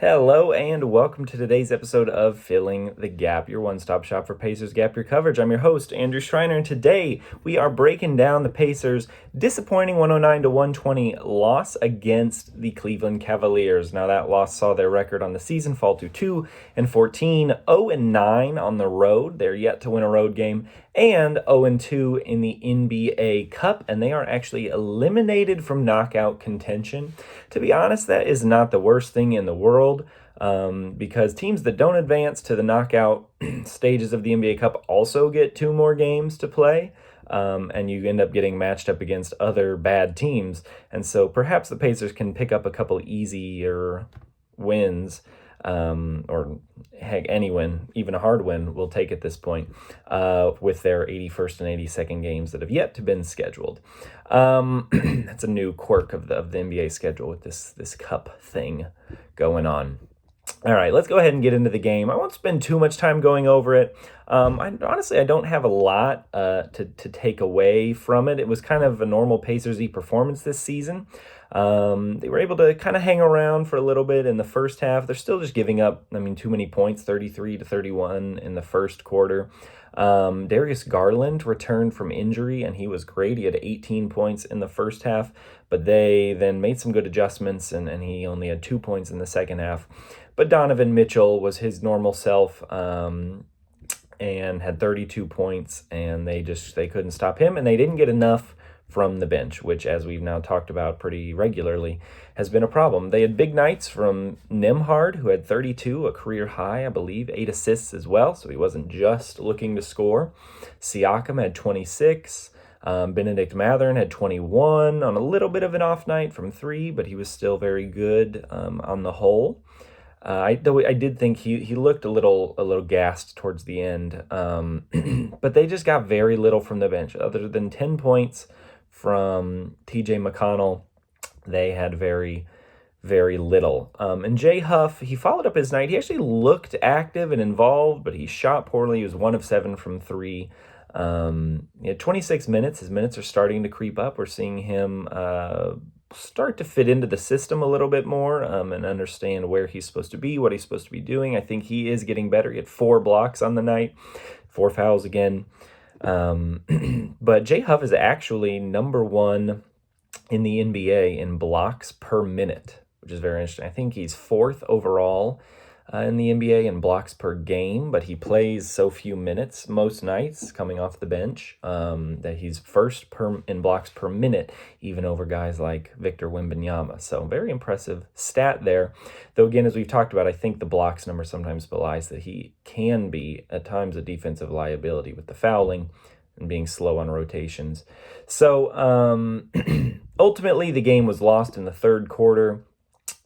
Hello and welcome to today's episode of Filling the Gap, your one-stop shop for Pacers Gap Year coverage. I'm your host, Andrew Schreiner, and today we are breaking down the Pacers' disappointing 109-120 loss against the Cleveland Cavaliers. Now that loss saw their record on the season fall to 2-14, 0-9 on the road. They're yet to win a road game, and 0-2 in the NBA Cup, and they are actually eliminated from knockout contention. To be honest, that is not the worst thing in the world, because teams that don't advance to the knockout stages of the NBA Cup also get 2 more games to play, and you end up getting matched up against other bad teams, and so perhaps the Pacers can pick up a couple easier wins, or heck, any win, even a hard win, will take at this point, with their 81st and 82nd games that have yet to been scheduled. That's a new quirk of the NBA schedule with this cup thing going on. All right, let's go ahead and get into the game. I won't spend too much time going over it. I don't have a lot to take away from it. It was kind of a normal Pacers-y performance this season. They were able to kind of hang around for a little bit in the first half. They're still just giving up, too many points, 33-31 in the first quarter. Darius Garland returned from injury, and he was great. He had 18 points in the first half, but they then made some good adjustments, and he only had 2 points in the second half. But Donovan Mitchell was his normal self, and had 32 points, and they couldn't stop him, and they didn't get enough from the bench, which, as we've now talked about pretty regularly, has been a problem. They had big nights from Nembhard, who had 32, a career high, I believe, 8 assists as well, so he wasn't just looking to score. Siakam had 26. Benedict Mathurin had 21 on a little bit of an off night from 3, but he was still very good on the whole. I did think he looked a little gassed towards the end, but they just got very little from the bench. Other than 10 points from TJ McConnell, they had very, very little. And Jay Huff, he followed up his night. He actually looked active and involved, but he shot poorly. He was 1 of 7 from 3. He had 26 minutes. His minutes are starting to creep up. We're seeing him start to fit into the system a little bit more, and understand where he's supposed to be, what he's supposed to be doing. I think he is getting better. He had 4 blocks on the night, 4 fouls again. But Jay Huff is actually number 1 in the NBA in blocks per minute, which is very interesting. I think he's 4th overall in the NBA in blocks per game, but he plays so few minutes most nights coming off the bench, that he's first in blocks per minute, even over guys like Victor Wembanyama. So very impressive stat there. Though again, as we've talked about, I think the blocks number sometimes belies that he can be at times a defensive liability with the fouling and being slow on rotations. So ultimately, the game was lost in the third quarter.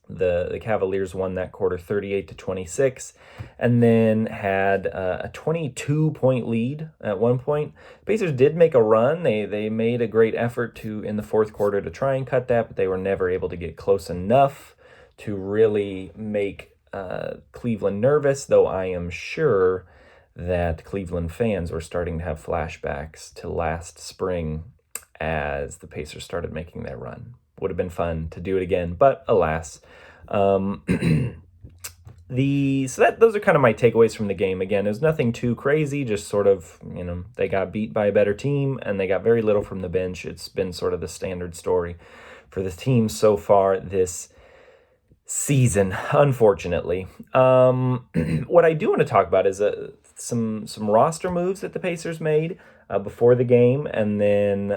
The Cavaliers won that quarter 38-26, and then had a 22-point lead at one point. Pacers did make a run. They made a great effort in the fourth quarter to try and cut that, but they were never able to get close enough to really make Cleveland nervous, though I am sure that Cleveland fans were starting to have flashbacks to last spring as the Pacers started making their run. Would have been fun to do it again, but alas. Those are kind of my takeaways from the game. Again, it was nothing too crazy, just sort of, they got beat by a better team, and they got very little from the bench. It's been sort of the standard story for this team so far this season, unfortunately. What I do want to talk about is some roster moves that the Pacers made before the game, and then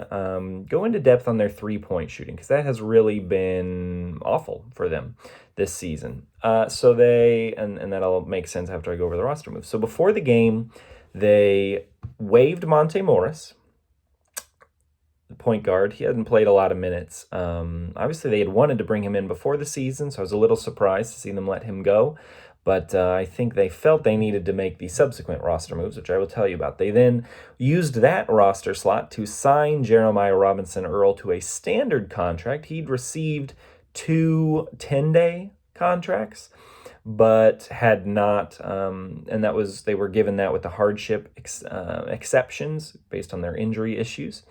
go into depth on their 3-point shooting, because that has really been awful for them this season. So and that'll make sense after I go over the roster moves. So before the game, they waived Monte Morris, the point guard. He hadn't played a lot of minutes. Obviously, they had wanted to bring him in before the season, so I was a little surprised to see them let him go. But I think they felt they needed to make the subsequent roster moves, which I will tell you about. They then used that roster slot to sign Jeremiah Robinson Earl to a standard contract. He'd received 2 10-day contracts, but had not, and they were given that with the hardship exceptions based on their injury issues.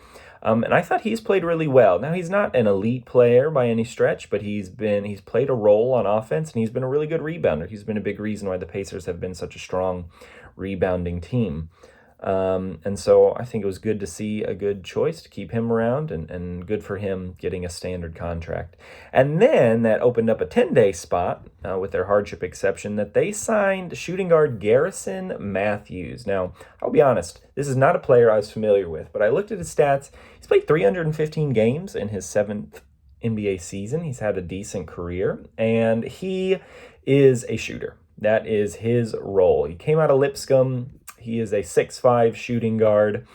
And I thought he's played really well. Now, he's not an elite player by any stretch, but he's played a role on offense, and he's been a really good rebounder. He's been a big reason why the Pacers have been such a strong rebounding team. And so I think it was good to see a good choice to keep him around, and good for him getting a standard contract. And then that opened up a 10-day spot with their hardship exception that they signed shooting guard Garrison Matthews. Now, I'll be honest, this is not a player I was familiar with, but I looked at his stats. He's played 315 games in his 7th NBA season. He's had a decent career, and he is a shooter. That is his role. He came out of Lipscomb. He is a 6'5" shooting guard.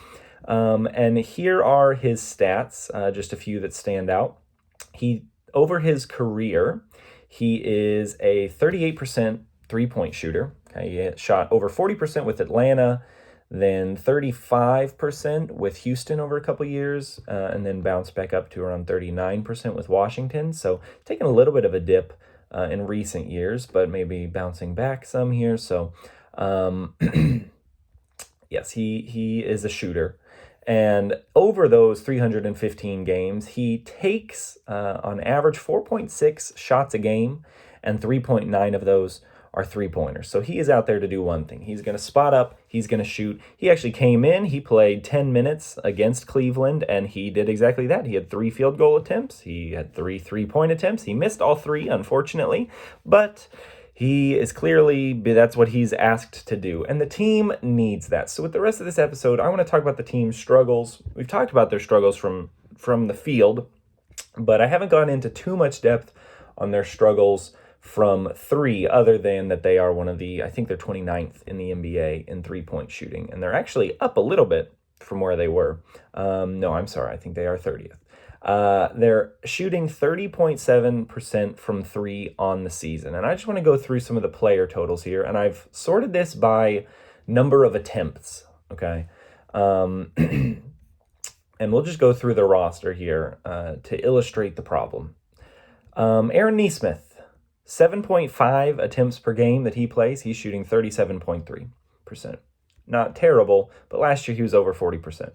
And here are his stats, just a few that stand out. Over his career, he is a 38% three-point shooter. Okay, he shot over 40% with Atlanta, then 35% with Houston over a couple years, and then bounced back up to around 39% with Washington. So taking a little bit of a dip in recent years, but maybe bouncing back some here. So yes, he is a shooter. And over those 315 games, he takes on average 4.6 shots a game, and 3.9 of those are three-pointers. So he is out there to do one thing. He's going to spot up. He's going to shoot. He actually came in. He played 10 minutes against Cleveland, and he did exactly that. He had 3 field goal attempts. He had 3 three-point attempts. He missed all 3, unfortunately, but he is clearly, that's what he's asked to do, and the team needs that. So with the rest of this episode, I want to talk about the team's struggles. We've talked about their struggles from the field, but I haven't gone into too much depth on their struggles from 3, other than that they are I think they're 29th in the NBA in three-point shooting, and they're actually up a little bit from where they were. No, I'm sorry, I think they are 30th. They're shooting 30.7% from 3 on the season. And I just want to go through some of the player totals here. And I've sorted this by number of attempts, okay? And we'll just go through the roster here to illustrate the problem. Aaron Nesmith, 7.5 attempts per game that he plays. He's shooting 37.3%. Not terrible, but last year he was over 40%.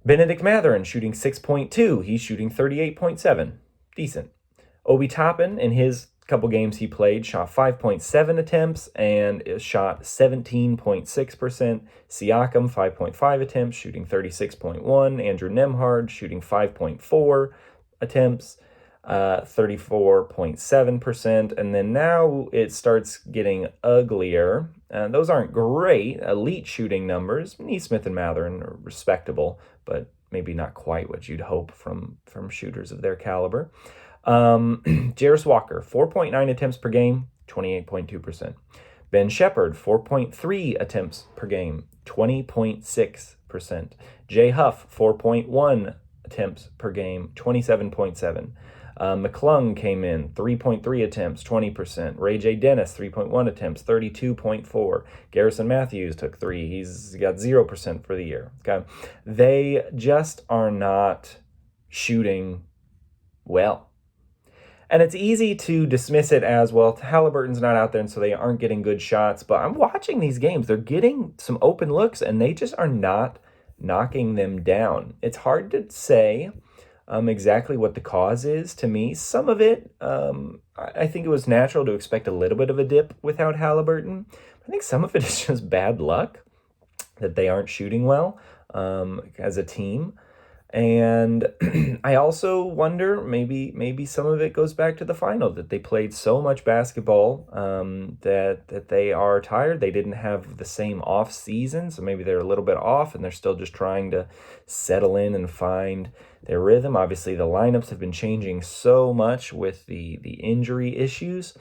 Benedict Mathurin shooting 6.2. He's shooting 38.7. Decent. Obi Toppin, in his couple games he played, shot 5.7 attempts and shot 17.6%. Siakam, 5.5 attempts, shooting 36.1. Andrew Nembhard shooting 5.4 attempts, 34.7%. And then now it starts getting uglier. Those aren't great elite shooting numbers. Nesmith and Mathurin are respectable, but maybe not quite what you'd hope from shooters of their caliber. Jarace Walker, 4.9 attempts per game, 28.2%. Ben Shepherd, 4.3 attempts per game, 20.6%. Jay Huff, 4.1 attempts per game, 27.7%. McClung came in, 3.3 attempts, 20%. Ray J. Dennis, 3.1 attempts, 32.4%. Garrison Matthews took 3. He's got 0% for the year. Okay, they just are not shooting well. And it's easy to dismiss it as, well, Halliburton's not out there, and so they aren't getting good shots. But I'm watching these games. They're getting some open looks, and they just are not knocking them down. It's hard to say exactly what the cause is to me. Some of it, I think it was natural to expect a little bit of a dip without Halliburton. I think some of it is just bad luck that they aren't shooting well as a team. And I also wonder, maybe some of it goes back to the final, that they played so much basketball that they are tired. They didn't have the same off season, so maybe they're a little bit off and they're still just trying to settle in and find their rhythm. Obviously, the lineups have been changing so much with the injury issues.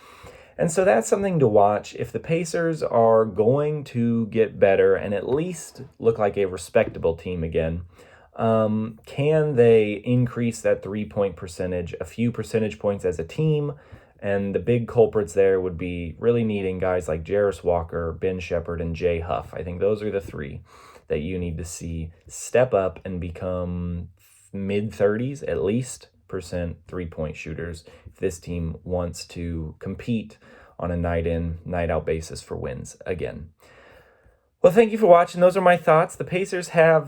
And so that's something to watch. If the Pacers are going to get better and at least look like a respectable team again, can they increase that 3-point percentage a few percentage points as a team? And the big culprits there would be really needing guys like Jarace Walker, Ben Shepherd, and Jay Huff. I think those are the 3 that you need to see step up and become mid-30s at least percent 3-point shooters if this team wants to compete on a night in, night out basis for wins again. Well, thank you for watching. Those are my thoughts. The Pacers have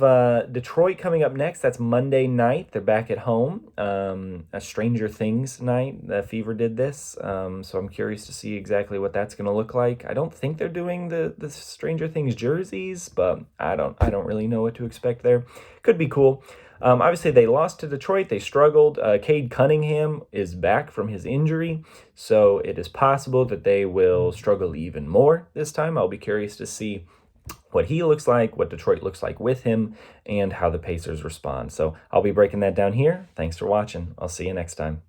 Detroit coming up next. That's Monday night. They're back at home. A Stranger Things night. Fever did this, so I'm curious to see exactly what that's going to look like. I don't think they're doing the Stranger Things jerseys, but I don't really know what to expect there. Could be cool. Obviously, they lost to Detroit. They struggled. Cade Cunningham is back from his injury, so it is possible that they will struggle even more this time. I'll be curious to see what he looks like, what Detroit looks like with him, and how the Pacers respond. So I'll be breaking that down here. Thanks for watching. I'll see you next time.